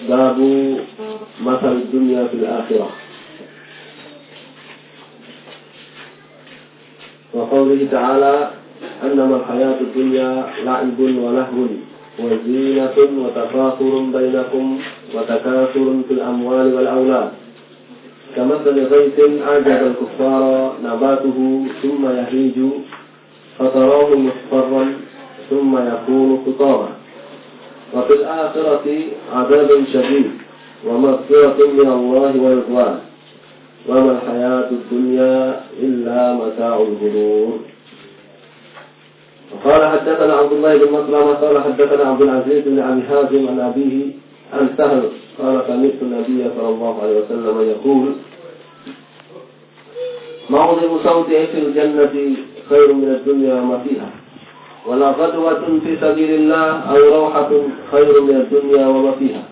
Babu masal dunya fil akhirah. Wa qawlihi ta'ala annama al-hayatu dunya la'ibun wa lahwun wa zinatun wa tafakhurun bainakum wa takathurun fil amwali wal awlad. Kamathali ghaythin a'jaba al-kuffara nabatuhu thumma yahiju fatarahu musfarran thumma yakunu hutama. Wa fil akhirati 'adzabun syadid wa maghfiratun min Allah wa ridwan. Wa mal hayatud dunya illa mata'ul ghurur. قال حدثنا عبد الله بن مسلمة قال حدثنا عبد العزيز بن أبي حازم عن أبيه عن سهل قال سمعت النبي صلى الله عليه وسلم يقول موضع صوته في الجنة خير من الدنيا وما فيها ولا غدوة في سبيل الله أو روحة خير من الدنيا وما فيها.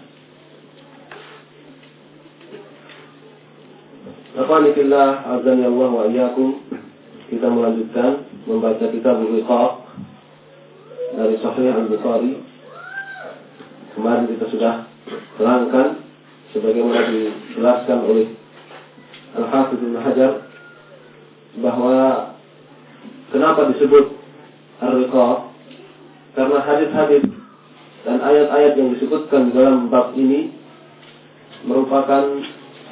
Akhwani fillah, azani Allah wa iyyakum. Kita melanjutkan membaca kitab Al-Riqaq dari Sahih Al-Bukhari. Kemarin kita sudah terangkan sebagaimana dijelaskan oleh Al-Hafidz Ibnu Hajar bahwa kenapa disebut Al-Riqaq, karena hadis-hadis dan ayat-ayat yang disebutkan dalam bab ini merupakan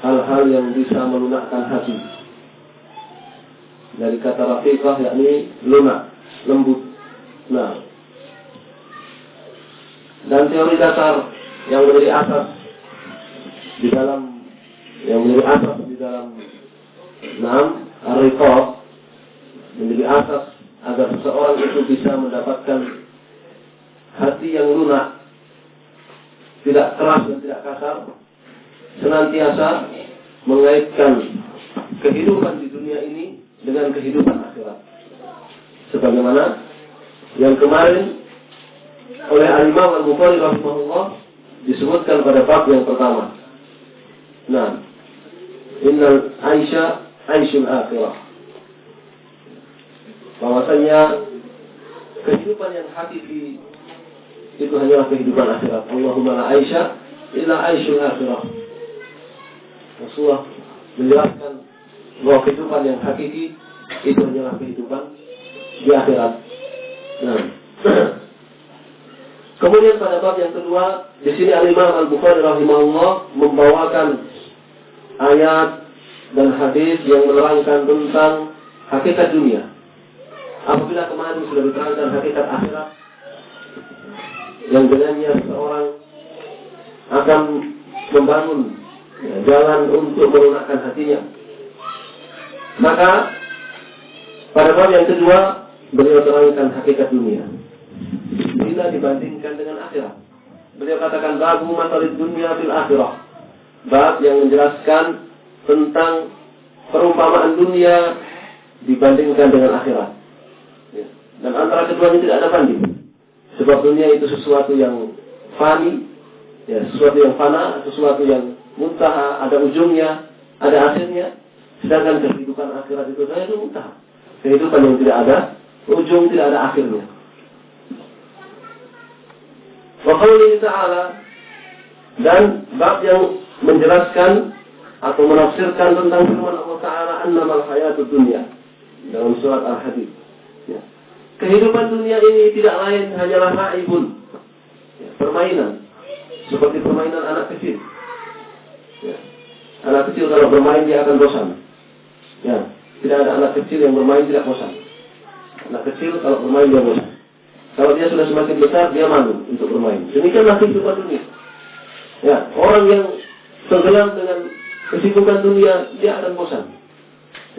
hal-hal yang bisa melunakkan hati. Dari kata rafiqah yakni lunak, lembut. Nah, dan teori dasar yang menjadi asas di dalam Ar-Riqaq, menjadi asas agar seseorang itu bisa mendapatkan hati yang lunak, tidak keras dan tidak kasar, senantiasa mengaitkan kehidupan di dunia ini dengan kehidupan akhirat. Sebagaimana yang kemarin oleh Al-Imam Al-Bukhari rahimahullah disebutkan pada bab yang pertama. Nah, innal aisha aishul akhirah. Bahwasanya kehidupan yang hakiki itu hanyalah kehidupan akhirat. Allahumma la aisha illa aishul akhirah. Rasulullah menjelaskan bahwa kehidupan yang hakiki itu hanyalah kehidupan di akhirat. Nah, kemudian pada bab yang kedua, di sini Al-Imam Al-Bukhari rahimahullah membawakan ayat dan hadis yang menerangkan tentang hakikat dunia. Apabila kemarin sudah diterangkan hakikat akhirat, yang dengannya seorang akan membangun jalan untuk melunakkan hatinya, maka pada bab yang kedua beliau terangkan hakikat dunia bila dibandingkan dengan akhirat. Beliau katakan babu masalid dunia fil akhirah, bab yang menjelaskan tentang perumpamaan dunia dibandingkan dengan akhirat. Dan antara keduanya tidak ada banding, sebab dunia itu sesuatu yang fani, sesuatu yang fana, sesuatu yang muntaha, ada ujungnya, ada akhirnya. Sedangkan kehidupan akhirat itu saya itu muntaha, kehidupan yang tidak ada ujung, tidak ada akhirnya. Wa qawlihi ta'ala, dan bab yang menjelaskan atau menafsirkan tentang firman Allah Ta'ala annamal hayatud dunya dalam surat Al-Hadid. Kehidupan dunia ini tidak lain hanyalah la'ibun, permainan, seperti permainan anak kecil. Anak kecil kalau bermain dia akan bosan. Tidak ada anak kecil yang bermain tidak bosan. Anak kecil kalau bermain dia bosan. Kalau dia sudah semakin besar dia malu untuk bermain. Demikianlah kehidupan dunia. Orang yang tenggelam dengan kesibukan dunia dia akan bosan.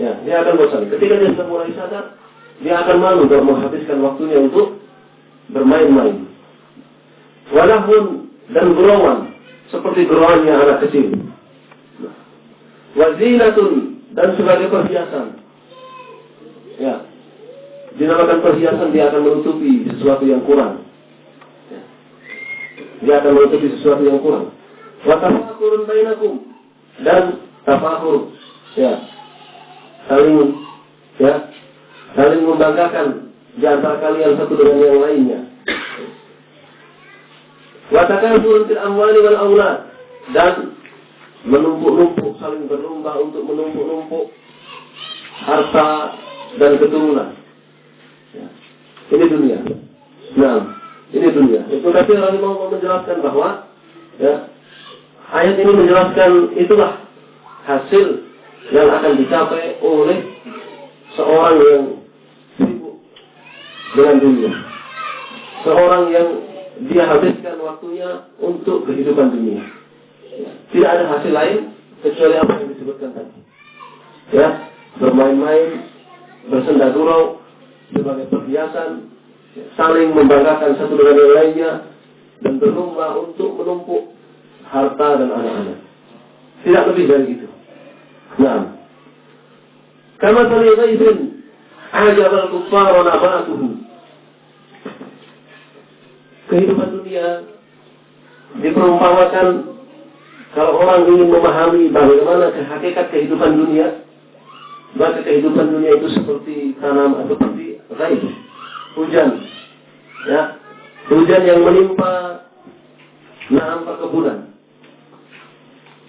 Dia akan bosan. Ketika dia sudah mulai sadar, dia akan malu kalau menghabiskan waktunya untuk bermain-main. Walahun dan gurauan, seperti gurauannya anak kecil. Wazinatun, dan sebagai perhiasan. Dinamakan perhiasan, dia akan menutupi sesuatu yang kurang. Dia akan menutupi sesuatu yang kurang. Wa tafakhurun bainakum, dan tafakhur, saling membanggakan di antara kalian satu dengan yang lainnya. Wa takathurun fil amwali wal aulad, dan menumpuk-numpuk, saling berlomba untuk menumpuk-numpuk harta dan keturunan. Ya. Ini dunia. Nah, ini dunia. Ibnu Katsir rahimahullah menjelaskan bahwa ya, ayat ini menjelaskan itulah hasil yang akan dicapai oleh seorang yang sibuk dengan dunia. Seorang yang dia habiskan waktunya untuk kehidupan dunia. Tidak ada hasil lain kecuali apa yang disebutkan tadi. Ya, bermain-main, bersenda gurau sebagai perhiasan, saling membanggakan satu dengan yang lainnya, dan berlomba untuk menumpuk harta dan anak-anak. Tidak lebih dari itu. Nah, kama taliqaizin ajabal kuffar wa nabatuhu. Kehidupan dunia diperumpamakan, kalau orang ingin memahami bagaimana hakikat kehidupan dunia, maka kehidupan dunia itu seperti tanam atau seperti ghaib, hujan, ya, hujan yang menimpa perkebunan,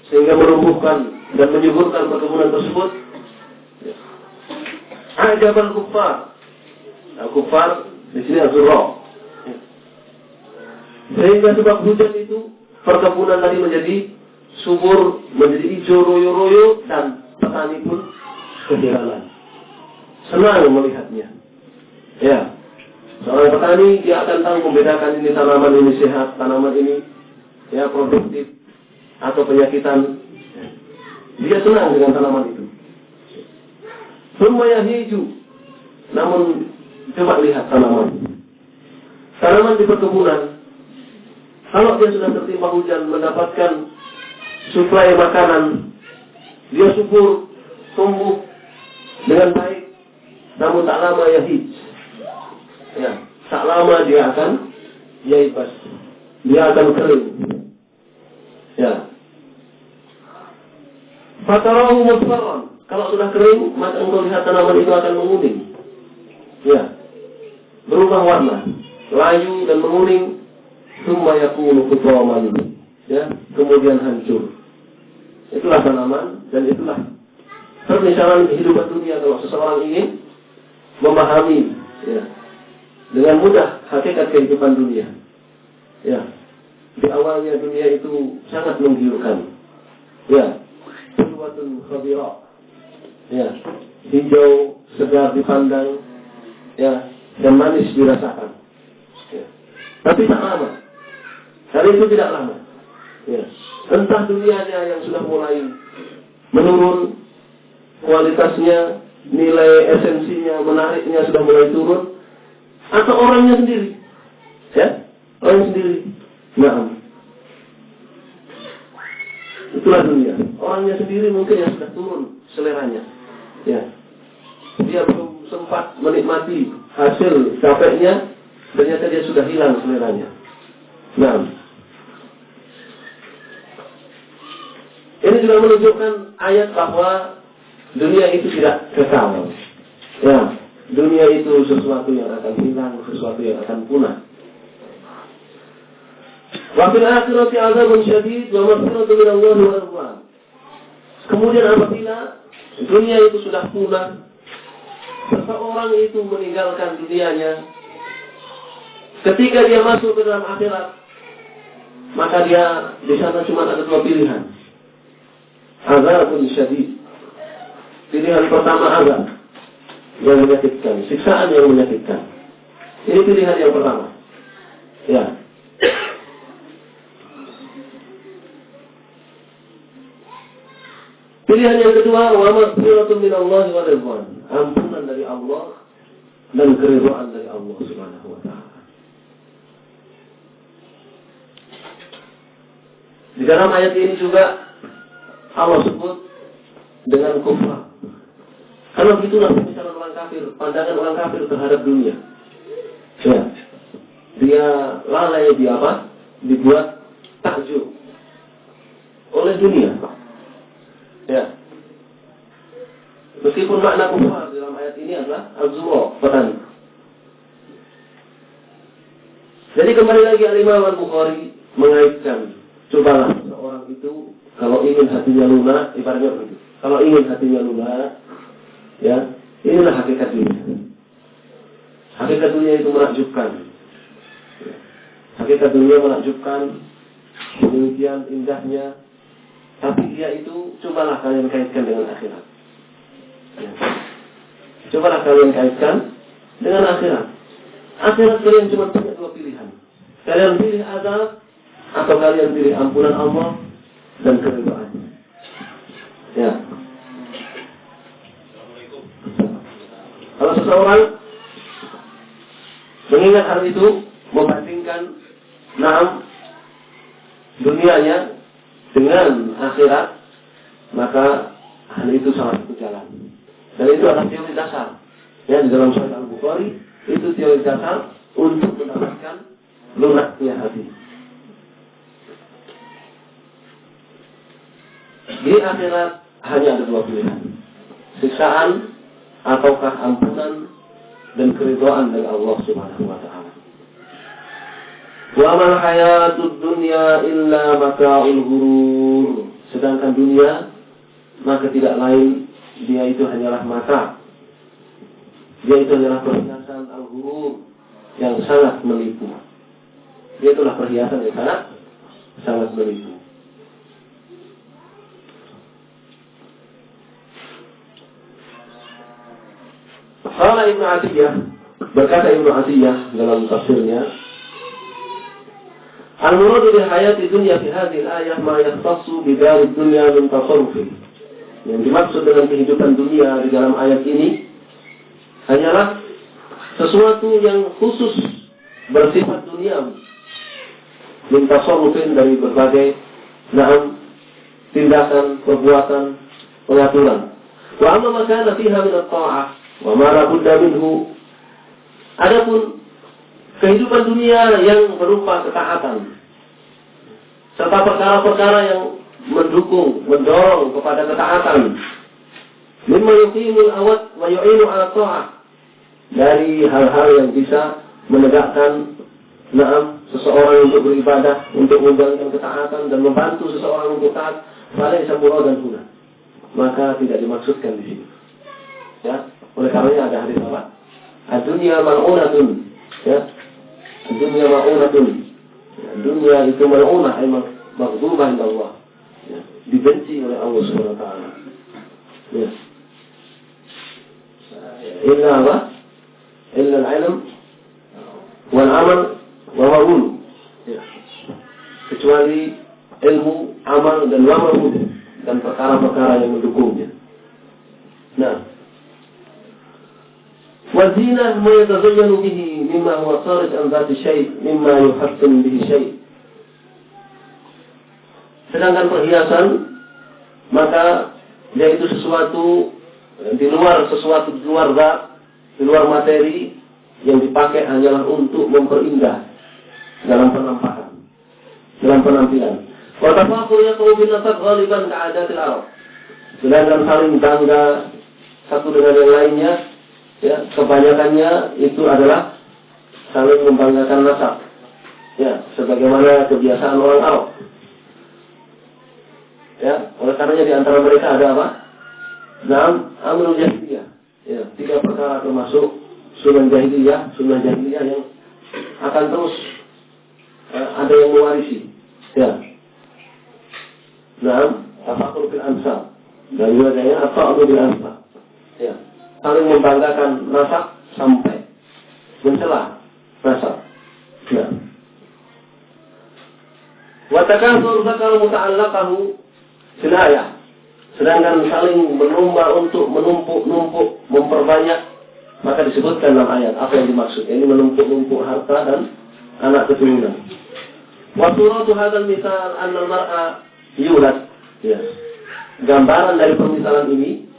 sehingga menumbuhkan dan menyuburkan perkebunan tersebut. Ajabal kuffar, kuffar di sini azurra. Sehingga sebab hujan itu perkebunan tadi menjadi subur, menjadi hijau royo-royo, dan petani pun keheranan, senang melihatnya. Ya, seorang petani dia akan tahu membedakan ini tanaman ini sehat, tanaman ini ya produktif atau penyakitan. Dia senang dengan tanaman itu. Semua hijau. Namun coba lihat tanaman di perkebunan. Kalau dia sudah tertimpa hujan, mendapatkan suplai makanan, dia subur, tumbuh dengan baik, namun tak lama yahij. Ya, tak lama dia akan yaibas, dia akan kering. Ya. Fatarahu musfarran. Kalau sudah kering, maka engkau lihat tanaman itu akan menguning. Ya, berubah warna, layu dan menguning. Summa yakunu hutaman, ya, kemudian hancur. Itulah tanaman dan itulah permisalan kehidupan dunia. Kalau seseorang ingin memahami ya, dengan mudah hakikat kehidupan dunia, ya, di awalnya dunia itu sangat menggiurkan, ya, suatun khadira, ya, hijau segar dipandang, ya, dan manis dirasakan, ya. Tapi tak lama. Hari itu tidak lama. Ya. Entah dunianya yang sudah mulai menurun, kualitasnya, nilai esensinya, menariknya sudah mulai turun, atau orangnya sendiri. Ya, orang sendiri. Nah, itulah dunia. Orangnya sendiri mungkin yang sudah turun seleranya. Ya. Dia belum sempat menikmati hasil capeknya, ternyata dia sudah hilang seleranya. Nah, ini juga menunjukkan ayat bahwa dunia itu tidak kekal. Ya, dunia itu sesuatu yang akan hilang, sesuatu yang akan punah. Wa fil akhirati 'adzabun syadid wa maghfiratun min Allah wa ridwan. Kemudian apabila dunia itu sudah punah, seseorang itu meninggalkan dunianya, ketika dia masuk ke dalam akhirat, maka dia di sana cuma ada dua pilihan. Azabun syadid. Pilihan pertama azab yang menyakitkan, siksaan yang menyakitkan. Ini pilihan yang pertama. Ya. Pilihan yang kedua, wa maghfiratun min Allah wa ridwan. Ampunan dari Allah dan keridhaan dari Allah Subhanahu wa taala. Di dalam ayat ini juga Allah sebut dengan kufar. Karena begitulah pemisalan orang kafir, pandangan orang kafir terhadap dunia. Ya. Dia lalai, dia apa? Dibuat takjub oleh dunia. Ya. Meskipun makna kufar dalam ayat ini adalah az-zura, petani. Jadi kembali lagi Al-Imam Al-Bukhari mengaitkan, cobalah seseorang itu kalau ingin hatinya lunak, ibaratnya begitu. Kalau ingin hatinya lunak, ya, inilah hakikat dunia. Hakikat dunia itu menakjubkan. Hakikat dunia menakjubkan, demikian indahnya. Tapi dia itu, cobalah kalian kaitkan dengan akhirat. Ya. Cobalah kalian kaitkan dengan akhirat. Akhirat kalian cuma punya dua pilihan. Kalian pilih azab atau kalian pilih ampunan Allah dan keridhaannya. Ya. Kalau seseorang mengingat hal itu, membandingkan dunianya dengan akhirat, maka hal itu salah satu jalan. Dan itu adalah teori dasar. Ya, di dalam Sahih Al-Bukhari itu teori dasar untuk mendapatkan lunaknya hati. Di akhirat hanya ada dua pilihan: siksaan ataukah ampunan dan keridhaan dari Allah Subhanahu wa taala. Wa mal hayatud dunya illa mata'ul ghurur. Sedangkan dunia maka tidak lain dia itu hanyalah mata. Dia itu hanyalah perhiasan al-ghurur yang sangat menipu. Dia itulah perhiasan yang sangat menipu. Qala Ibnu Atiyah, berkata Ibnu Atiyah dalam tafsirnya, al-muradu bil hayati dunya fi hadhihi al-ayah ma yahtassu bi darid dunya min tasarrufi. Yang dimaksud dengan kehidupan dunia di dalam ayat ini hanyalah sesuatu yang khusus bersifat duniawi, min tasarrufin, dari berbagai tindakan, perbuatan, pengaturan. Wa amma ma kana fiha min at-ta'ah wa ma la budda minhu. Adapun kehidupan dunia yang berupa ketaatan serta perkara-perkara yang mendorong kepada ketaatan, mimma yuqimul awad wa yu'inu 'ala ta'ah, dari hal-hal yang bisa menegakkan seseorang untuk beribadah, untuk menjalankan ketaatan dan membantu seseorang untuk taat, falaysa muradan huna, maka tidak dimaksudkan di sini. Ya, oleh karenanya ada hadis apa? Ad-dunya mal'unatun. Ya, ad-dunya mal'unatun. Ya, dunia itu mal'unah, ay maghdubah inda Allah. Ya, dibenci oleh Allah Subhanahu wa taala. Ya. Illa apa? Illa al-ilm wal amal wa ma'ul. Ya. Kecuali ilmu, amal dan wa'ul dan perkara-perkara yang mendukungnya. Nah, wazina ma yatazayyanu bihi mimma huwa kharij an dhati syai' mimma yuhassin bihi syai'. Sedangkan perhiasan, maka yaitu sesuatu di luar zat, di luar materi, yang dipakai hanyalah untuk memperindah dalam penampakan, dalam penampilan. Wa tafakhur yaqulu bin nasab ghaliban ka'adatil Arab. Sedangkan saling bangga satu dengan yang lainnya, ya, kebanyakannya itu adalah saling membanggakan nasab. Ya, sebagaimana kebiasaan orang Arab. Ya, oleh karenanya di antara mereka ada apa? Amrul jahiliyah. Ya, 3 perkara termasuk sunnah jahiliyah yang akan terus ada yang mewarisi. Ya. Tafakur bil ansab. Dan juga adanya at-ta'lu bil ansab. Ya. Saling membanggakan nasab sampai mencela nasab. Ya. Wa takatsur zakar muta'allaqahu sinayah. Sedangkan saling berlomba untuk menumpuk, memperbanyak, maka disebutkan dalam ayat apa yang dimaksud. Ini menumpuk-numpuk harta dan anak keturunan. Wa suratu hadzal misal anna al-mar'a yulad. Ya. Gambaran dari permisalan ini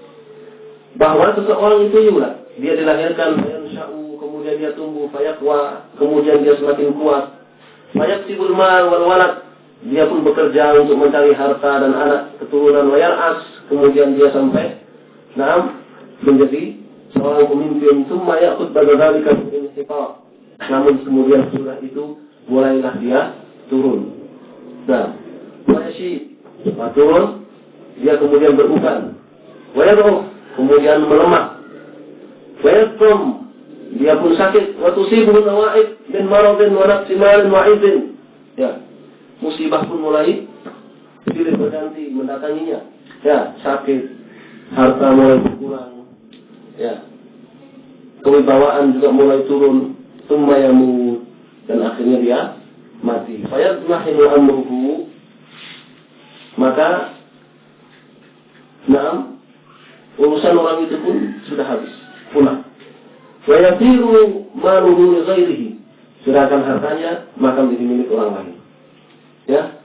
bahwa seseorang itu yulad, dia dilahirkan, fayansha'u, kemudian dia tumbuh, fayaqwa, kemudian dia semakin kuat, fayaksibul mal wal walad, dia pun bekerja untuk mencari harta dan anak keturunan, wayar'as, kemudian dia sampai menjadi seorang pemimpin, summa ya'khud ba'da dzalika inhifar, namun kemudian sudah itu mulailah dia turun. Nah, Wayashi, turun, dia kemudian beruban. Wayad'uf, kemudian melemah. Wayadkum, dia pun sakit. Watusibuhu nawa'ib min maradin wa naqsi malin wa 'izin. Ya, musibah pun mulai silih berganti mendatanginya. Ya, sakit, harta mulai berkurang. Ya, kewibawaan juga mulai turun. Tsumma yamut, dan akhirnya dia mati. Fayadmahilu amruhu, maka urusan orang itu pun sudah habis, punah. Wayatiru maluhu li ghairihi, sedangkan hartanya maka menjadi milik orang lain. Ya,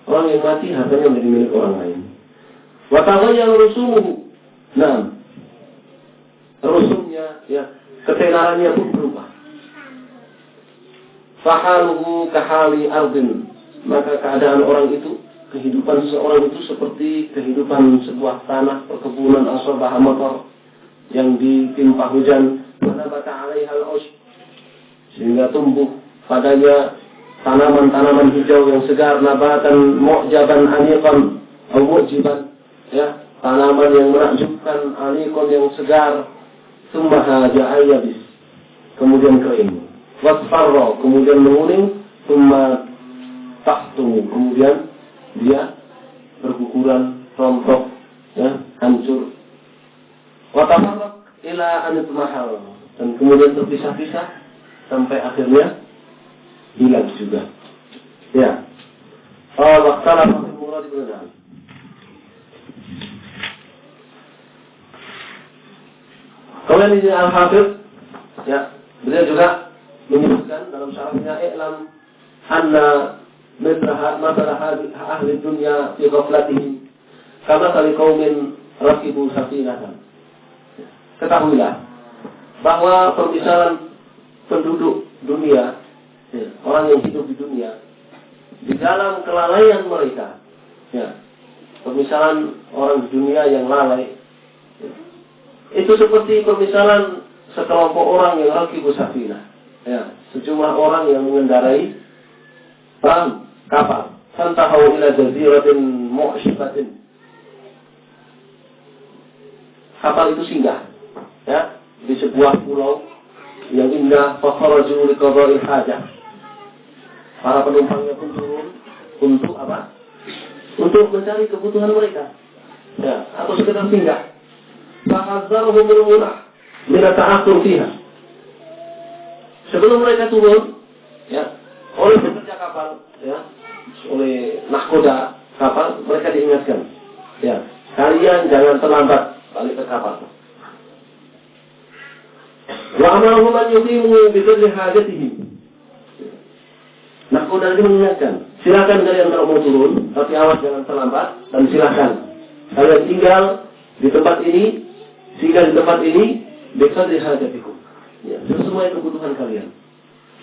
orang yang mati hartanya menjadi milik orang lain. Wa taghayyaru rusumuhu, rusumnya, ya, ketenarannya pun berubah. Fahaluhu kahali ardin, maka keadaan orang itu, kehidupan seseorang itu seperti kehidupan sebuah tanah perkebunan asabah matar yang ditimpa hujan, manabata 'alaiha al-ush, sehingga tumbuh padanya tanaman-tanaman hijau yang segar, nabatan mu'jaban aniqan atau mu'jiban, ya, tanaman yang menakjubkan, aniqan yang segar. Tsumma haja'a yabis, kemudian kering. Wasfarra, kemudian menguning. Tsumma tahtumu, kemudian dia berguguran, rontok, ya, hancur. Wa tafarraq ila an itmahal, dan kemudian terpisah-pisah sampai akhirnya hilang juga. Ya. Waqtala fi murad ibn Ali. Kemudian ini Al-Hafidz, ya, beliau juga menyebutkan dalam syarahnya, i'lam anna masalah ahli dunia fi ghaflatihim kama kali qaumin rakibu safinatan. Ketahuilah bahwa permisalan penduduk dunia, ya, orang yang hidup di dunia, di dalam kelalaian mereka, ya, permisalan orang di dunia yang lalai, ya, itu seperti permisalan sekelompok orang yang rakibu safinah, ya, sejumlah orang yang mengendarai kapal, fantahu ila jaziratin mu'shibatin. Kapal itu singgah, ya, di sebuah pulau yang indah. Fakharaju liqada'il hajah, para penumpangnya pun turun untuk apa? Untuk mencari kebutuhan mereka, ya, atau sekedar singgah. Fahadzaruhum al-munah min at-ta'akhur fiha. Sebelum mereka turun, ya, oleh pekerja kapal, ya, oleh nahkoda kapal, mereka diingatkan, ya, kalian jangan terlambat balik ke kapal. Wa amarahum an yuqimu bi kulli hajatihim. Nahkoda itu mengingatkan, silakan kalian kalau mau turun, tapi awas jangan terlambat, dan silakan kalian tinggal di tempat ini, singgah di tempat ini, bi kulli hajatikum, ya, sesuai kebutuhan kalian.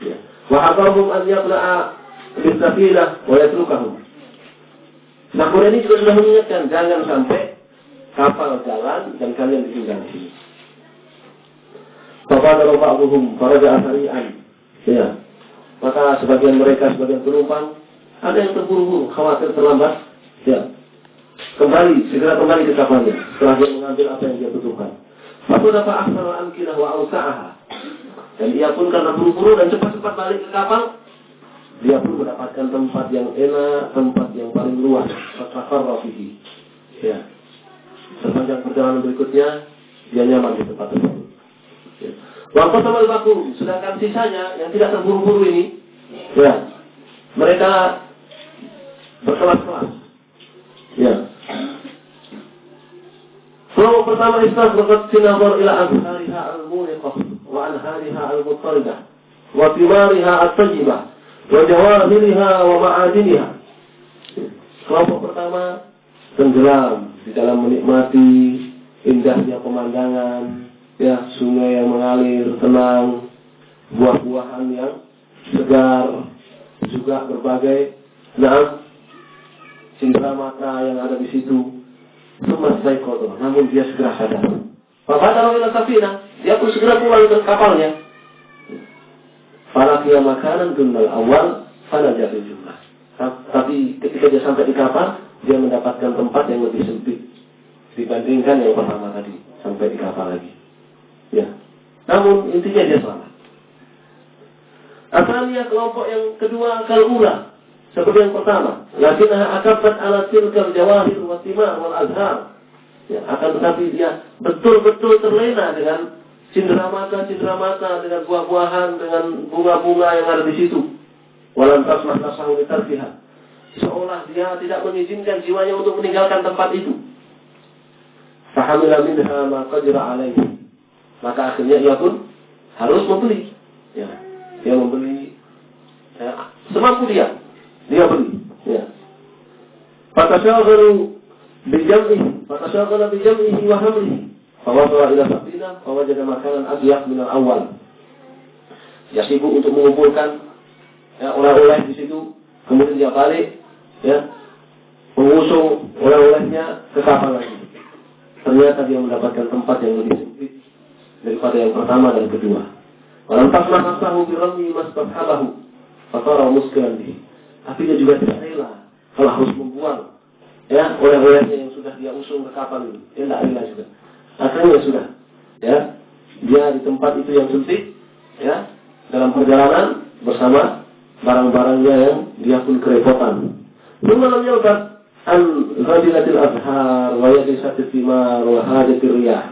Ya. Wa hadarhum an yaqla'a bis-safinah wa yatrukahum. Nah, kemudian ini juga sudah mengingatkan, jangan sampai kapal jalan dan kalian ditinggal di sini. Faqala ba'dhum faraja'a sari'an. Ya. Maka sebagian mereka, sebagian penumpang, ada yang terburu-buru, khawatir terlambat, ya, segera kembali ke kapalnya setelah dia mengambil apa yang dia butuhkan. Maka dapat ahsanul amkinah wa awsa'aha. Dan dia pun karena buru-buru dan cepat-cepat balik ke kapal, dia pun mendapatkan tempat yang enak, tempat yang paling luas. Fatakharra fihi. Ya. Sepanjang perjalanan berikutnya, dia nyaman di tempat tersebut. Ya. Wa qatamal bakum, sedangkan sisanya yang tidak terburu-buru ini, ya, mereka berkelas-kelas. Ya. Kelompok pertama Islam berkat sinabur ila anhariha al-muniqah wa anhariha al-muttaridah wa thimariha at-tayyibah wa jawahiriha wa ma'adiniha. Kelompok pertama tenggelam di dalam menikmati indahnya pemandangan, ya, sungai yang mengalir tenang, buah-buahan yang segar, juga berbagai cindera mata yang ada di situ. Selesai kotor, namun dia segera sadar. Bapak taruh ila safinah, dia pun segera pulang ke kapalnya. Falaqiya makanan dunnal awal fanaja bil jumlah. Tapi ketika dia sampai di kapal, dia mendapatkan tempat yang lebih sempit dibandingkan yang pertama tadi, sampai di kapal lagi. Ya. Namun intinya dia selamat. Asalnya kelompok yang kedua kalula, seperti yang pertama. Lakinnaha akabat ala tilkal jawahir wa thimar wal azhar. Ya, akan tetapi dia betul-betul terlena dengan cindera mata dengan buah-buahan, dengan bunga-bunga yang ada di situ. Walam tasmah nasahu litarfiha. Seolah dia tidak mengizinkan jiwanya untuk meninggalkan tempat itu. Fahamila minha ma qadira alaihi. Maka akhirnya ia pun harus membeli. Ya, dia membeli semampu dia beli. Ya. Fatashaghalu bijam'ihi wa hamlihi. Fawasala ila safinah fawajada makanan abyaq min al-awwal. Dia sibuk untuk mengumpulkan oleh-oleh di situ, kemudian dia balik, mengusung oleh-olehnya ke kapal lagi. Ternyata dia mendapatkan tempat yang lebih sempit daripada yang pertama dan kedua. Walam tasmah nasahu birami mastabhalahu fatara muskilan bihi. Tapi dia juga tidak rela kalau harus membuang oleh-olehnya yang sudah dia usung ke kapal ini. Dia tidak rela juga. Akhirnya sudah, dia di tempat itu yang sempit, dalam perjalanan bersama barang-barangnya yang dia pun kerepotan. Malam yalbat an ghadilatil azhar wa yadisatil thimar wa hadatir riyah.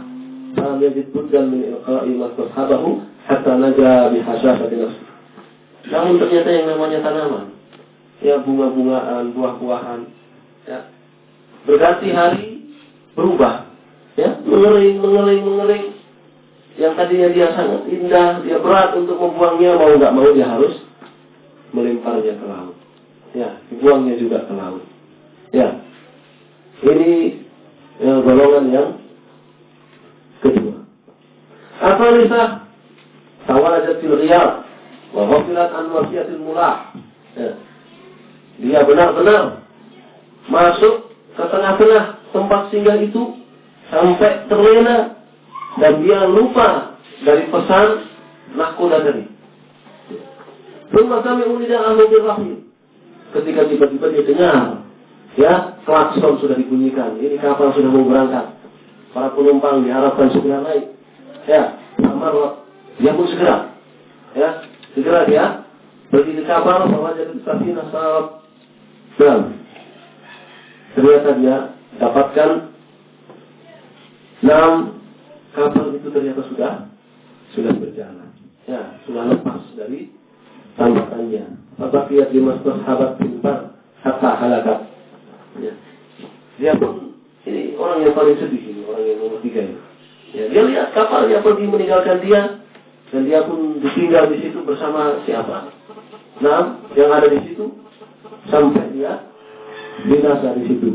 Falam yajid buddan min ilqa'i mastashabahu hatta naja bihasasati nafsi. Namun ternyata yang namanya tanaman, bunga-bungaan, buah-buahan, berganti hari berubah, mengering. Yang tadinya dia sangat indah, dia berat untuk membuangnya, mau nggak mau dia harus melemparnya ke laut. Dibuangnya juga ke laut. Ini golongan yang kedua. Asalisa tawajat fil riyad wa ghafilat an wasiyatil mulah. Dia benar-benar masuk ke tengah-tengah tempat singgah itu sampai terlena dan dia lupa dari pesan nahkoda tadi. Rumah kami unidah ahlu birrahim. Ketika tiba-tiba dia dengar, klakson sudah dibunyikan. Ini kapal sudah mau berangkat. Para penumpang diharapkan segera naik. Amar dia pun segera. Segera dia pergi ke kapal bahwa jadi safinah sahab. Dan ternyata dia dapatkan 6 kapal itu ternyata sudah berjalan. Sudah lepas dari tambatannya. Fabaqiyat lima sahabat pintar hatta halakat. Dia pun ini orang yang paling sedih ini, orang yang nomor 3 ini. Dia lihat kapalnya pergi meninggalkan dia dan dia pun ditinggal di situ bersama siapa? 6 yang ada di situ sampai dia binasa di situ.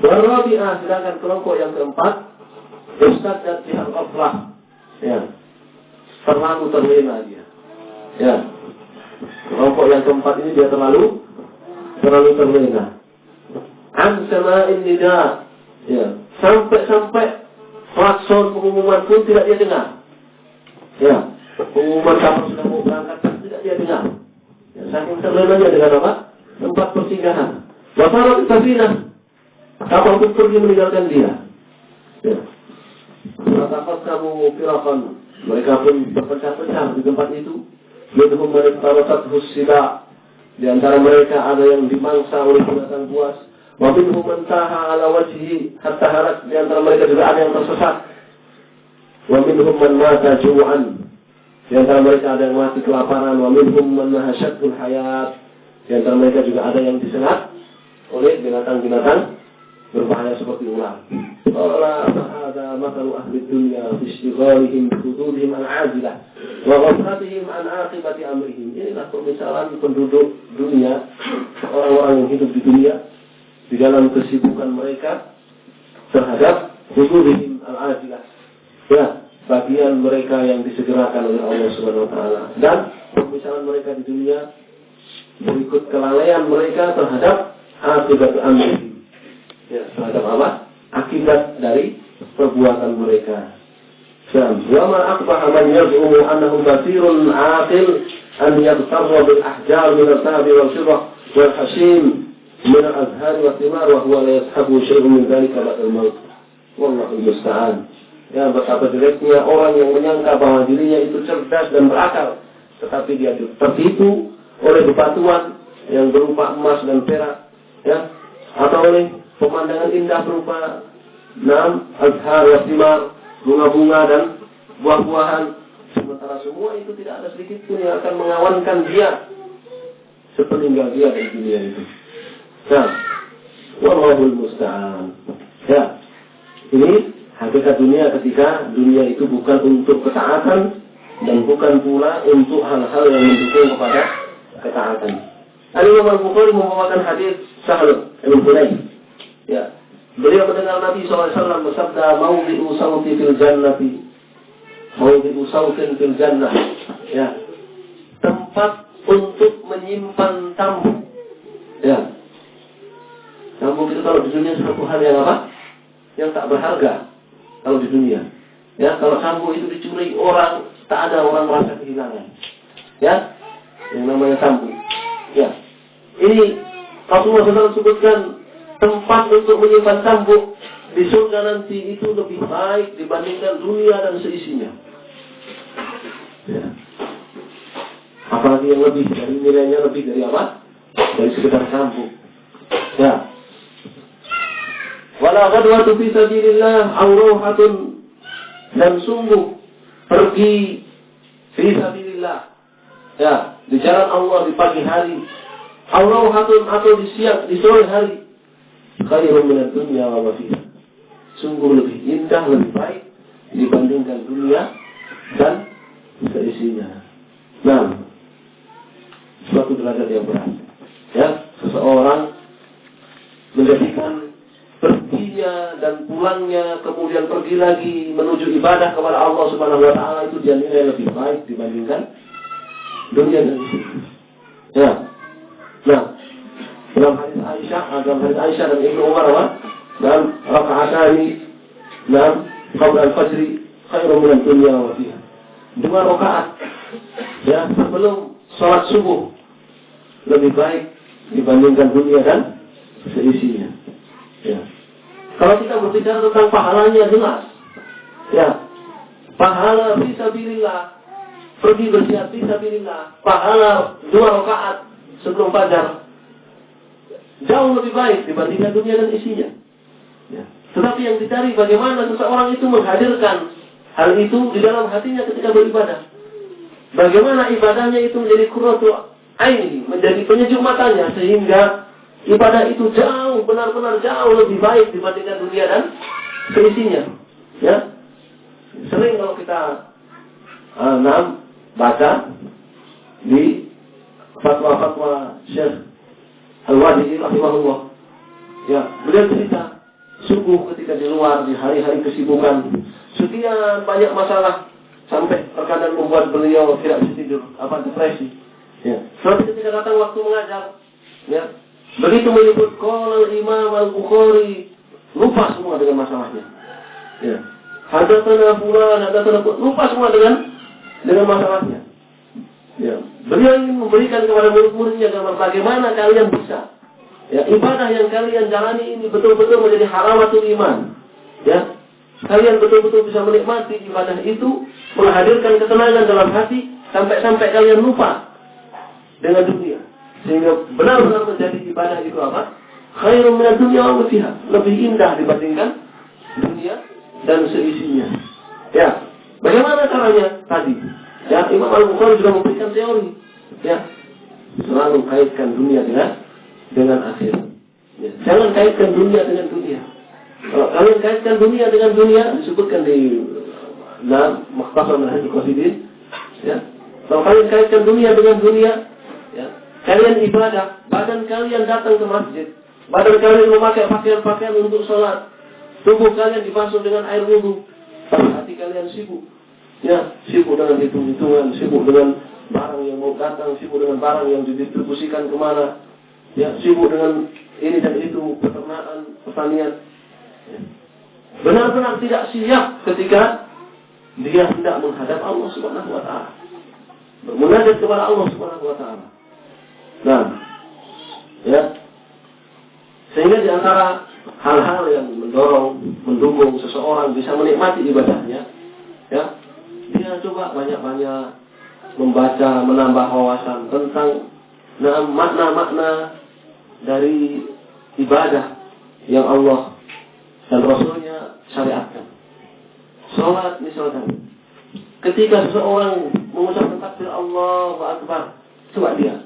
Warabi'ah, sedangkan kelompok yang keempat Ustaz dan pihak Afrah, terlalu terlena dia. Kelompok yang keempat ini dia terlalu terlena. An sama'in nida, sampai klakson pengumuman pun tidak dia dengar. Pengumuman kapal sudah mau berangkat tidak dia dengar. Saking terlenanya dengan apa? Tempat persinggahan. Wafarat safinah, kapal pun pergi meninggalkan dia. Maka kamu firakan, mereka pun berpecah-pecah di tempat itu. Minhum man tarasat husida, di antara mereka ada yang dimangsa oleh binatang buas. Wa minhum man taha ala wajhi hatta harak, di antara mereka juga ada yang tersesat. Wa minhum man mata ju'an, di antara mereka ada yang mati kelaparan. Wa minhum man nahashatul hayat, di antara mereka juga ada yang disengat oleh binatang-binatang berbahaya seperti ular. Qala hadza mathalu ahli dunya fi ishtighalihim bi hududihim al-ajilah wa ghaflatihim an aqibati amrihim. Inilah permisalan penduduk dunia, orang-orang yang hidup di dunia di dalam kesibukan mereka terhadap hududihim al-ajilah. Bagian mereka yang disegerakan oleh Allah Subhanahu wa taala, dan permisalan mereka di dunia berikut kelalaian mereka terhadap akibat amrihim. Terhadap apa? Akibat dari perbuatan mereka. Wa ma aqbaha man yaz'umu annahu basirun aqil an yaghtarra bil ahjar min al-dhahab wal fiddah wal hashim min al-azhar wa thimar wa huwa la yashabu syai'un min dhalika ba'da al-maut. Wallahu musta'an. Ya, betapa jeleknya orang yang menyangka bahwa dirinya itu cerdas dan berakal, tetapi dia tertipu oleh bebatuan yang berupa emas dan perak, ya, atau oleh pemandangan indah berupa azhar wa thimar, bunga-bunga dan buah-buahan. Sementara semua itu tidak ada sedikit pun yang akan mengawankan dia sepeninggal dia dari dunia itu. Nah, wallahul musta'an. Ya, ini hakikat dunia ketika dunia itu bukan untuk ketaatan dan bukan pula untuk hal-hal yang mendukung kepada ketaatan. Al-Imam Al-Bukhari membawakan hadis Sahl bin Hunayf. Ya, beliau mendengar Nabi SAW bersabda, "Mawdi'u sawti fil jannati, mawdi'u sawtin fil jannah." Ya, tempat untuk menyimpan cambuk. Ya, cambuk itu kalau di dunia suatu hal yang apa? Yang tak berharga. Kalau di dunia, ya, kalau cambuk itu dicuri orang, tak ada orang merasa kehilangan, ya, yang namanya cambuk. Ya, ini Rasulullah SAW sebutkan tempat untuk menyimpan cambuk di surga nanti itu lebih baik dibandingkan dunia dan seisinya. Ya. Apalagi yang lebih dari nilainya lebih dari apa? Dari sekedar cambuk. Ya. Wala ghadwatu fi sabilillah aw ruhatun, dan sungguh pergi fi sabilillah, ya, di jalan Allah di pagi hari, aw ruhatun, atau di siang, di sore hari, khairun minad dunya wa ma fiha, sungguh lebih indah, lebih baik dibandingkan dunia dan seisinya. Nah, suatu derajat yang berat, ya, seseorang menjadikan perginya dan pulangnya, kemudian pergi lagi menuju ibadah kepada Allah Subhanahu wa Ta'ala, itu dia nilai lebih baik dibandingkan dunia dan itu. Ya. Nah, dalam hadis Aisyah dan Ibnu Umar, dalam rakaatani, dalam qabla al-fajri, khairun min ad-dunya wa fiha. 2 rakaat, ya, sebelum salat subuh lebih baik dibandingkan dunia dan seisinya. Ya. Kalau kita berbicara tentang pahalanya jelas, ya, pahala fisabilillah, pergi berjihad fisabilillah, pahala 2 rakaat sebelum fajar jauh lebih baik dibandingkan dunia dan isinya. Ya. Tetapi yang dicari bagaimana seseorang itu menghadirkan hal itu di dalam hatinya ketika beribadah. Bagaimana ibadahnya itu menjadi qurratu aini, menjadi penyejuk matanya, sehingga ibadah itu jauh, benar-benar jauh lebih baik dibandingkan dunia dan seisinya. Ya, sering kalau kita baca di fatwa-fatwa Syekh Al-Wadi'i rahimahullah. Ya, beliau cerita, sungguh ketika di luar di hari-hari kesibukan, sekian banyak masalah sampai terkadang membuat beliau tidak bisa tidur, depresi. Ya, sampai ketika datang waktu mengajar, ya, begitu menyebut qala Imam Al-Bukhari, lupa semua dengan masalahnya. Ya. Hadatsana fulan, lupa semua dengan masalahnya. Ya. Beliau ingin memberikan kepada murid-muridnya bagaimana kalian bisa, ya, ibadah yang kalian jalani ini betul-betul menjadi halamatul iman. Ya. Kalian betul-betul bisa menikmati ibadah itu, menghadirkan ketenangan dalam hati sampai-sampai kalian lupa dengan dunia. Sehingga benar-benar menjadi ibadah itu apa? Khairun minad dunya wa ma fiha, lebih indah dibandingkan dunia dan seisinya. Ya, bagaimana caranya tadi? Ya, Imam Al-Bukhari sudah memberikan teori. Ya, selalu kaitkan dunia dengan akhirat. Ya, jangan kaitkan dunia dengan dunia. Kalau kalian kaitkan dunia dengan dunia, disebutkan di Mukhtasar Minhajul Qasidin. Ya, kalau kalian kaitkan dunia dengan dunia, ya, kalian ibadah, badan kalian datang ke masjid, badan kalian memakai pakaian-pakaian untuk sholat, tubuh kalian dibasuh dengan air wudhu, tapi hati kalian sibuk. Ya, sibuk dengan hitung-hitungan, sibuk dengan barang yang mau datang, sibuk dengan barang yang didistribusikan kemana, ya, sibuk dengan ini dan itu, peternakan, pertanian. Ya. Benar-benar tidak siap ketika dia hendak menghadap Allah Subhanahu wa Ta'ala. bermunajat kepada Allah Subhanahu wa taala. Nah, ya. Sehingga di antara hal-hal yang mendukung seseorang bisa menikmati ibadahnya, ya, dia coba banyak-banyak membaca, menambah wawasan tentang makna-makna dari ibadah yang Allah dan Rasulnya syariatkan. Salat misalkan, ketika seseorang mengucapkan takbir Allahu Akbar, coba dia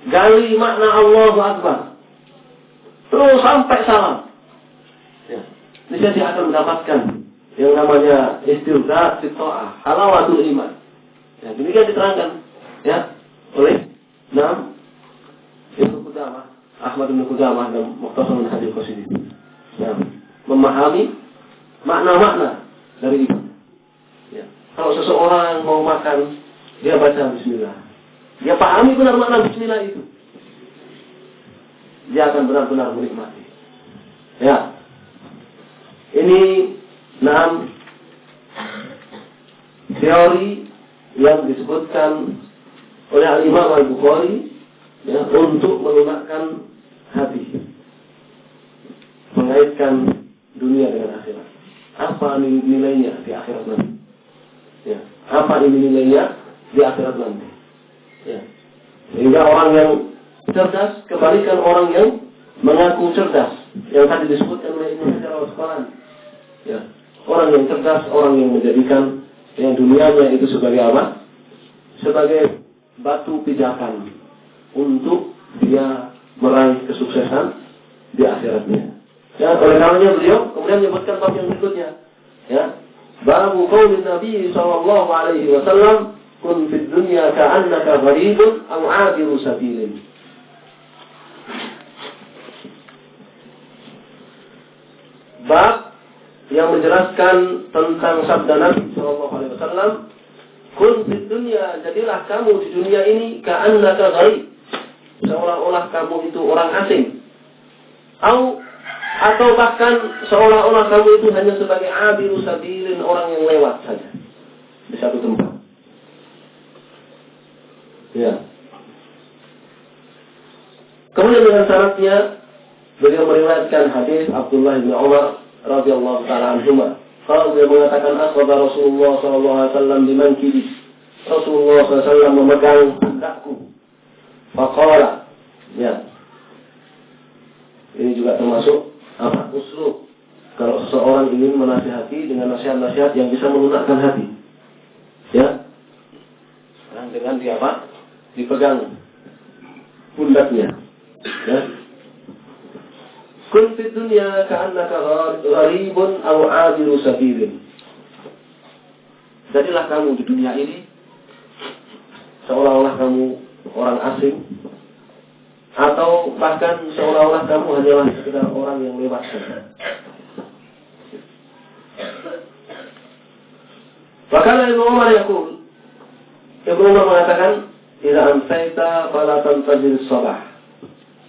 gali makna Allahu Akbar, terus sampai salam. Ya. Niscaya dia akan mendapatkan yang namanya istirza fi ta'ah, halawatul iman. Ya, demikian diterangkan ya oleh Ibnu Qudamah, Ahmad bin Qudamah dan Mukhtasar Hadis Qasidi. Ya, memahami makna-makna dari ibadah. Ya. Kalau seseorang mau makan, dia baca bismillah. Dia pahami benar makna bismillah itu. Dia akan benar-benar menikmati. Ya. Ini 6 teori yang disebutkan oleh Al-Imam Al-Bukhari, ya, untuk melunakkan hati, mengaitkan dunia dengan akhirat. Apa nilainya di akhirat nanti? Ya. Apa nilainya di akhirat nanti? Ya. Sehingga orang yang cerdas kebalikan orang yang mengaku cerdas, yang tadi disebutkan oleh Ibnu Hajar Al-Asqalani. Ya. Orang yang cerdas, orang yang menjadikan yang dunianya itu sebagai apa? Sebagai batu pijakan untuk dia meraih kesuksesan di akhiratnya. Ya, oleh karenanya beliau kemudian menyebutkan bab yang berikutnya. Ya. Babu qaulin Nabi sallallahu alaihi wasallam, kun fid dunya ka'annaka gharibun aw 'abiru sabilin. Bab yang menjelaskan tentang sabda Nabi sallallahu alaihi wasallam, kun fid dunya, jadilah kamu di dunia ini ka'annaka gharib, seolah-olah kamu itu orang asing. Atau bahkan seolah-olah kamu itu hanya sebagai abiru sabilin, orang yang lewat saja di satu tempat. Ya. Kemudian dengan syaratnya beliau meriwayatkan hadis Abdullah bin Umar radhiyallahu taala anhuma. Kalau dia mengatakan akhadha Rasulullah sallallahu alaihi wasallam bimankibi. Rasulullah sallallahu alaihi wasallam memegang pundakku. Faqala, ya. Ini juga termasuk uslub kalau seseorang ingin menasihati dengan nasihat-nasihat yang bisa melunakkan hati. Ya. Dengan dia dipegang pundaknya. Ya. Kun fid dunya ka'annaka gharibun aw 'abiru sabilin. Jadilah kamu di dunia ini seolah-olah kamu orang asing, atau bahkan seolah-olah kamu hanyalah sekedar orang yang lewat saja. Bahkan Ibnu Umar yaqul, Ibnu Umar mengatakan, "Idza amsayta fala tantazir sabah."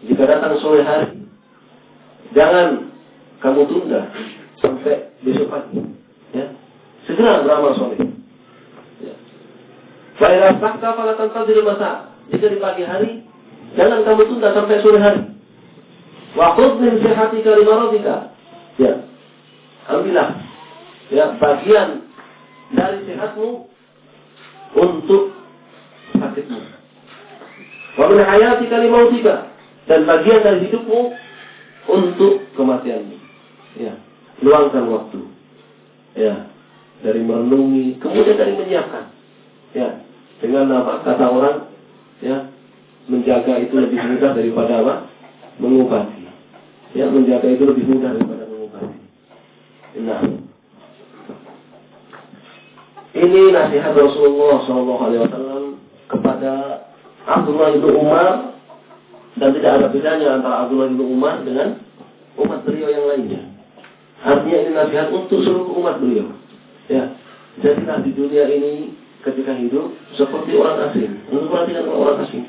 Jika datang sore hari, jangan kamu tunda sampai besok pagi. Ya. Segera beramal soleh. Ya. Fa idza asbahta fala tantazir masa. Jika di pagi hari, jangan kamu tunda sampai sore hari. Wa khudh min sihatika li maradika. Ya. Ambillah ya bagian dari sehatmu untuk sakitmu. Wa min hayatika li mautika, dan bagian dari hidupmu untuk kematianmu. Ya. Luangkan waktu. Ya. Dari merenungi, kemudian dari menyiapkan. Ya. Dengan apa? Kata orang, ya, menjaga itu lebih mudah daripada apa? Mengobati. Ya, menjaga itu lebih mudah daripada mengobati. Nah, ini nasihat Rasulullah SAW kepada Abdullah bin Umar, dan tidak ada bedanya antara Abdullah bin Umar dengan umat beliau yang lainnya. Artinya ini nasihat untuk seluruh umat beliau. Ya, jadilah di dunia ini ketika hidup seperti orang asing. Untuk perhatikan orang asing.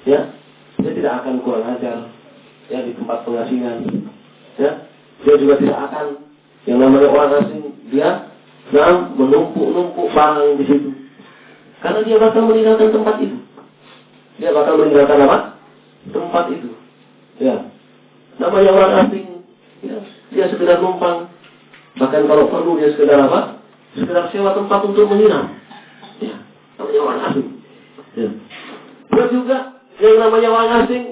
Ya, dia tidak akan kurang ajar ya di tempat pengasingan. Ya, dia juga tidak akan yang namanya orang asing dia menumpuk-numpuk barang di situ. Karena dia bakal meninggalkan tempat itu. Dia bakal meninggalkan apa? Tempat itu. Ya. Namanya orang asing, ya, dia sekedar numpang. Bahkan kalau perlu dia sekedar apa? Sekedar sewa tempat untuk menginap. Ya. Namanya orang asing. Ya. Terus juga yang namanya orang asing,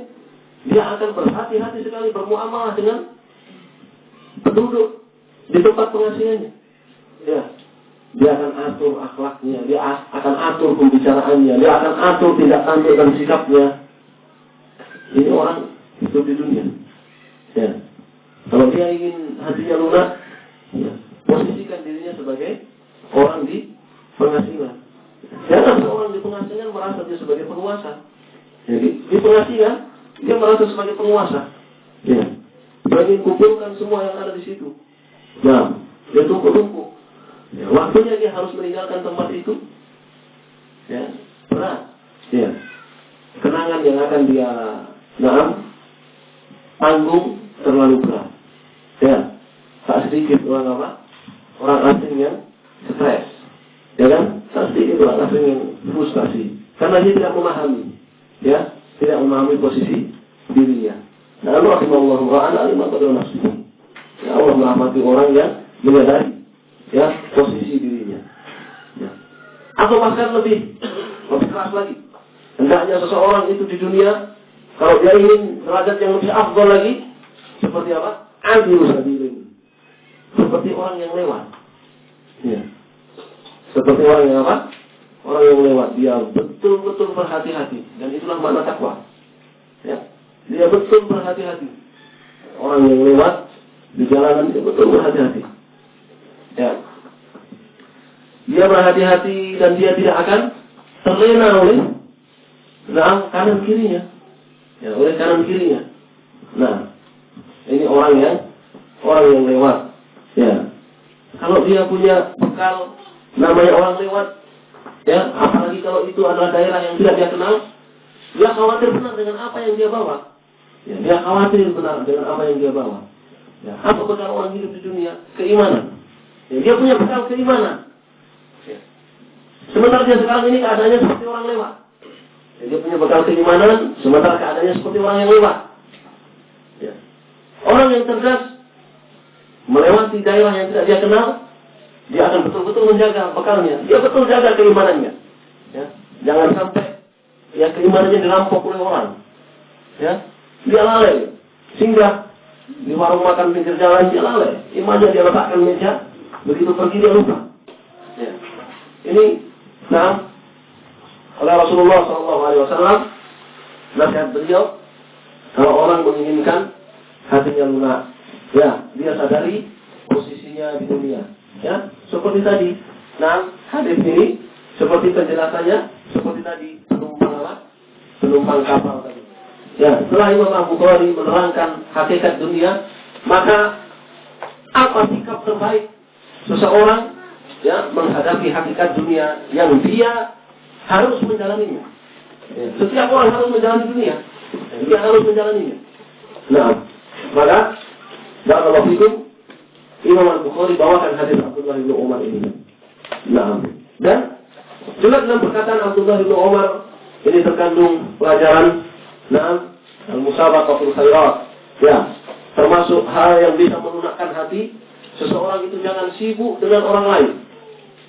dia akan berhati-hati sekali bermuamalah dengan penduduk di tempat pengasingannya. Ya. Dia akan atur akhlaknya, dia akan atur pembicaraannya, dia akan atur tindak tanduk dan sikapnya. Ini orang hidup di dunia. Ya. Kalau dia ingin hatinya lunak, ya, posisikan dirinya sebagai orang di pengasingan. Jangan seorang di pengasingan merasa dia sebagai penguasa. Jadi di pengasingan dia merasa sebagai penguasa. Ya. Dia ingin kumpulkan semua yang ada di situ. Nah, dia tumpuk-tumpuk. Ya, waktunya dia harus meninggalkan tempat itu. Ya, berat. Ya. Kenangan yang akan dia tanggung terlalu berat. Ya. Tak sedikit orang apa? Orang asing yang stres. Ya kan? Tak sedikit orang asing yang frustasi. Karena dia tidak memahami. Ya, tidak memahami posisi dirinya. Nah, Allah rahimahullah wa'ala alimah pada nafsihi. Ya, Allah merahmati orang yang menyadari ya posisi dirinya. Ya. Atau bahkan lebih keras lagi. Hendaknya seseorang itu di dunia, kalau dia ingin derajat yang lebih afdal lagi, seperti apa? Adil sabilin. Seperti orang yang lewat. Ya. Seperti orang yang apa? Orang yang lewat. Dia betul-betul berhati-hati. Dan itulah makna takwa. Ya. Dia betul berhati-hati. Orang yang lewat di jalanan itu betul berhati-hati. Ya. Dia berhati-hati dan dia tidak akan terlena oleh kanan kirinya. Ya, oleh kanan kirinya. Nah, ini orang yang lewat. Ya. Kalau dia punya bekal namanya orang lewat, ya, apalagi kalau itu adalah daerah yang tidak dia kenal, dia khawatir benar dengan apa yang dia bawa. Ya, dia khawatir benar dengan apa yang dia bawa. Ya, apa bekal orang hidup di dunia? Keimanan. Ya, dia punya bekal keimanan. Ya. Sementara dia sekarang ini keadaannya seperti orang lewat. Ya, dia punya bekal keimanan, sementara keadaannya seperti orang yang lewat. Ya. Orang yang cerdas melewati daerah yang tidak dia kenal, dia akan betul-betul menjaga bekalnya. Dia betul jaga keimanannya. Ya. Jangan sampai ya keimanannya dirampok oleh orang. Ya. Dia lalai. Singgah di warung makan pinggir jalan, dia lalai. Imannya dia letakkan meja. Begitu pergi dia lupa. Ya. Ini oleh Rasulullah SAW nasihat beliau, kalau orang menginginkan hatinya lunak, ya dia sadari posisinya di dunia. Ya, seperti tadi. Hadis ini seperti penjelasannya seperti tadi penumpang kapal tadi. Ya, setelah Imam Al-Bukhari menerangkan hakikat dunia, maka apa sikap terbaik seseorang ya menghadapi hakikat dunia yang dia harus menjalaninya. Ya, setiap orang harus menjalani dunia. Dia harus menjalaninya. Nah, maka barakallahu fikum, Imam Al-Bukhari bawakan hadis Abdullah bin Umar ini. Nah, dan juga dalam perkataan Abdullah bin Umar ini terkandung pelajaran al-musabaqah fil khairat. Ya, termasuk hal yang bisa melunakkan hati seseorang itu jangan sibuk dengan orang lain.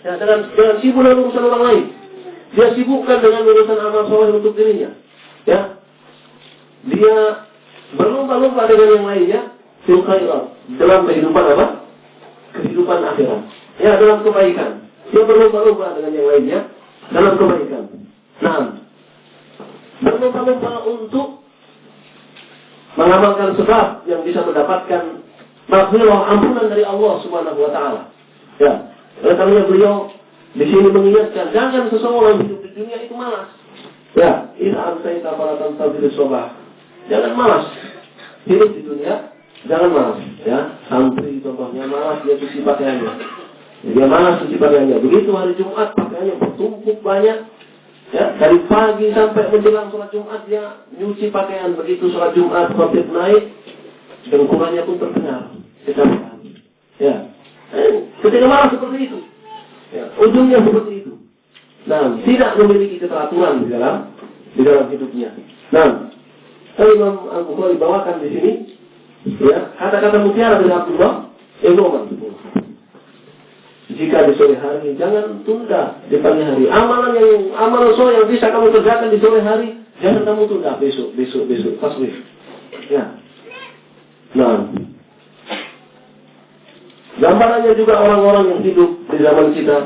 Ya, jangan sibuk dengan urusan orang lain. Dia sibukkan dengan urusan amal soleh untuk dirinya. Ya, dia berlomba-lomba dengan yang lainnya fil khairat, dalam kehidupan apa? Kehidupan akhirat. Ya, dalam kebaikan. Dia berlomba-lomba dengan yang lainnya dalam kebaikan. Nah, berlomba-lomba untuk mengamalkan sebab yang bisa mendapatkan maghfirah, ampunan dari Allah Subhanahu wa taala. Ya, oleh karena beliau di sini mengingatkan jangan seseorang hidup di dunia itu malas. Ya, ila amsayta fala tantazir sobah. Jangan malas. Hidup di dunia jangan malas. Ya, santri contohnya malas dia cuci pakaiannya. Dia malas cuci pakaiannya. Begitu hari Jumat pakaiannya bertumpuk banyak. Ya, dari pagi sampai menjelang sholat Jumat dia nyuci pakaian. Begitu sholat Jumat khotib naik, dengkurannya pun terdengar. Ya, ketika malas seperti itu, ya, ujungnya seperti itu. tidak memiliki keteraturan di dalam hidupnya. Imam Al-Bukhari bawakan di sini, ya, kata-kata mutiara dari Abdullah Ibn Umar. Jika di sore hari, jangan tunda di pagi hari. Amalan soleh yang bisa kamu kerjakan di sore hari, jangan kamu tunda besok. Tasbih. Ya. Gambarannya juga orang-orang yang hidup di zaman kita,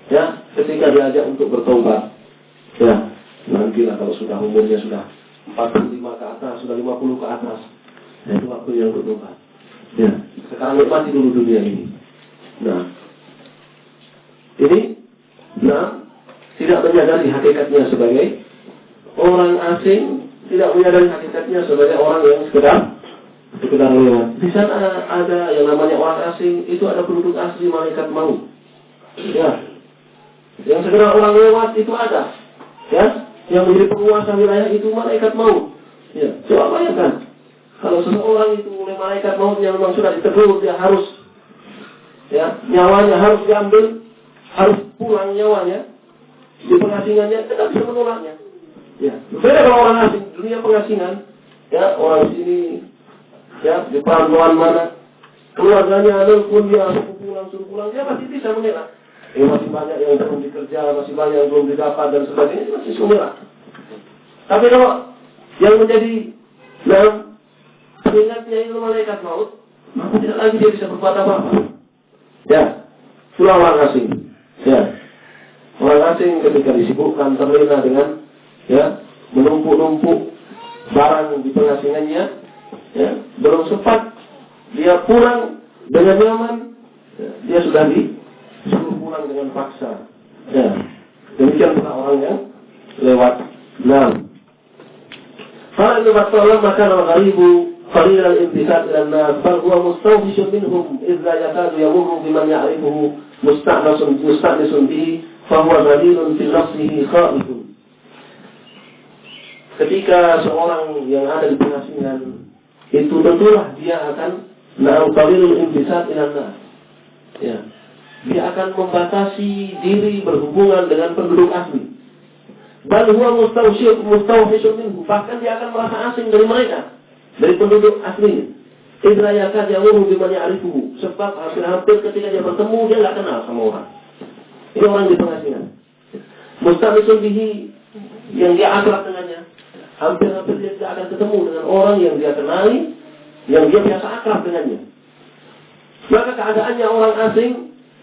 ya, ketika diajak untuk bertaubat, ya, nantilah kalau sudah umurnya sudah 45 ke atas, sudah 50 ke atas, ya, itu waktu yang bertobat. Ya, sekarang nikmati dulu dunia ini. Ini, tidak menyadari hakikatnya sebagai orang asing, tidak menyadari hakikatnya sebagai orang yang sekedar lewat. Di sana ada yang namanya orang asing, itu ada penduduk asli malaikat maut. Ya, yang sekedar orang lewat itu ada, ya, yang menjadi penguasa wilayah itu malaikat maut. Ya, coba bayangkan, kalau seseorang itu oleh malaikat maut yang memang sudah ditegur, dia harus, ya, nyawanya harus diambil, harus pulang nyawanya di pengasingannya, tidak bisa menolaknya. Ya, beda kalau orang asing, dunia pengasingan, ya, orang sini, ya, di perantauan mana, keluarganya pun dia suruh pulang, dia pasti bisa mengelak. Masih banyak yang belum dikerja, masih banyak yang belum didapat dan sebagainya, itu masih mengelak. Tapi kalau yang menjadi pengingatnya itu malaikat maut, maka tidak lagi dia bisa berbuat apa-apa. Ya, itulah orang asing. Ya, orang asing ketika disibukkan terlena dengan, ya, menumpuk-numpuk barang di pengasingannya, ya, belum sempat dia pulang dengan nyaman, ya, dia sudah disuruh pulang dengan paksa. Ya, demikian pula orang yang lewat. Kalau lewat tolong maka al-gharibu qalil al-intisab ila an-nas bal huwa mustawhishun minhum idza yakadu yamurru biman ya'rifuhu musta'nisun bihi fa huwa ghalilun fi nafsihi khaifun. Ketika seorang yang ada di pengasingan itu tentulah dia akan qalilul intisab ila an-nas. Ya. Dia akan membatasi diri berhubungan dengan penduduk asli. Bal huwa mustawhishun minhum, bahkan dia akan merasa asing dari mereka, dari penduduk asli. Idza yakad yamurru biman ya'rifuhu, sebab hampir ketika dia bertemu dia enggak kenal sama orang. Ini orang di pengasingan. Musta'nisun bihi, yang dia akrab dengannya. Hampir dia tidak akan ketemu dengan orang yang dia kenali, yang dia biasa akrab dengannya. Maka keadaannya orang asing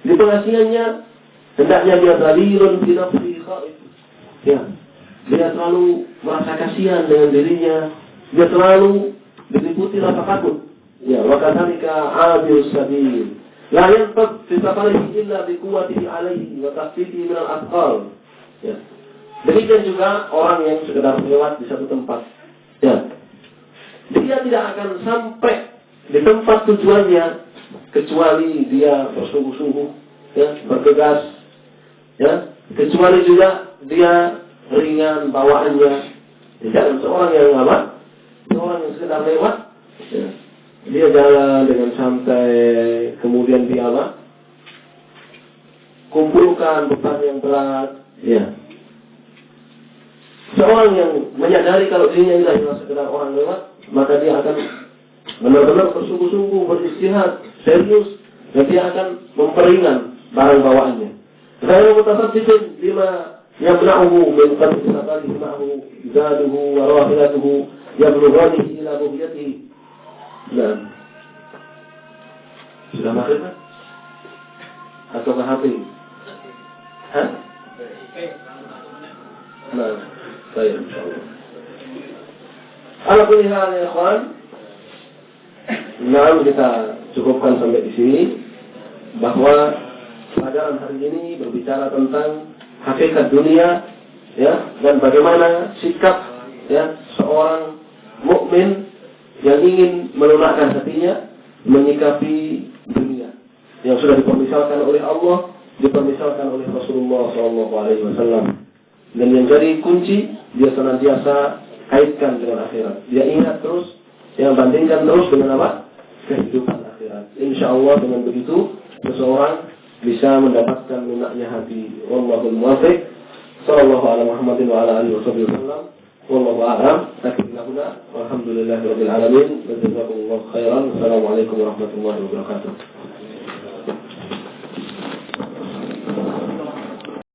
di pengasingannya, hendaknya dia dalilun fi nafsihi khaif. Ya, dia selalu merasa kasihan dengan dirinya, dia selalu diliputi rasa takut. Ya, wa kadzalika abirus sabil la yanfad fi safarihi illa bi quwwatihi alaihi wa tasfihi min al-athqal. Ya. Demikian juga orang yang sekedar lewat di satu tempat. Ya. Dia tidak akan sampai di tempat tujuannya kecuali dia bersungguh-sungguh, ya, bergegas, ya, kecuali juga dia ringan bawaannya. Tidak seorang yang lama, seorang yang sekedar lewat, ya, dia jalan dengan santai, kemudian dia kumpulkan beban yang berat. Ya. Seorang yang menyadari kalau dirinya ini adalah sekedar orang lewat, maka dia akan benar-benar bersungguh-sungguh, beristihad, serius, dan dia akan memperingan barang bawaannya. Saya mutasaddidin bima yamna'uhu min qadri safarihi ma'ahu zaduhu wa rahilatuhu yablughanihi ila bughiyatihi. Nah, sudah maghrib kan? Atau ke HP? Hah? Nah, baik, insyaallah. Ala kulli hal ya ikhwan, nah kita cukupkan sampai di sini, bahwa pelajaran hari ini berbicara tentang hakikat dunia, ya, dan bagaimana sikap, ya, seorang mukmin yang ingin melunakkan hatinya menyikapi dunia yang sudah dipermisalkan oleh Allah, dipermisalkan oleh Rasulullah SAW. Dan yang jadi kunci, dia senantiasa kaitkan dengan akhirat. Dia ingat terus, yang bandingkan terus dengan apa? Kehidupan akhirat. Insya Allah dengan begitu seseorang bisa mendapatkan lunaknya hati. Wallahul muwaffiq. Sallallahu ala Muhammadin wa ala alihi wasallam. Wallahu a'lam. Alhamdulillahirabbil alamin. Jazakumullahu khairan. Assalamualaikum warahmatullahi wabarakatuh.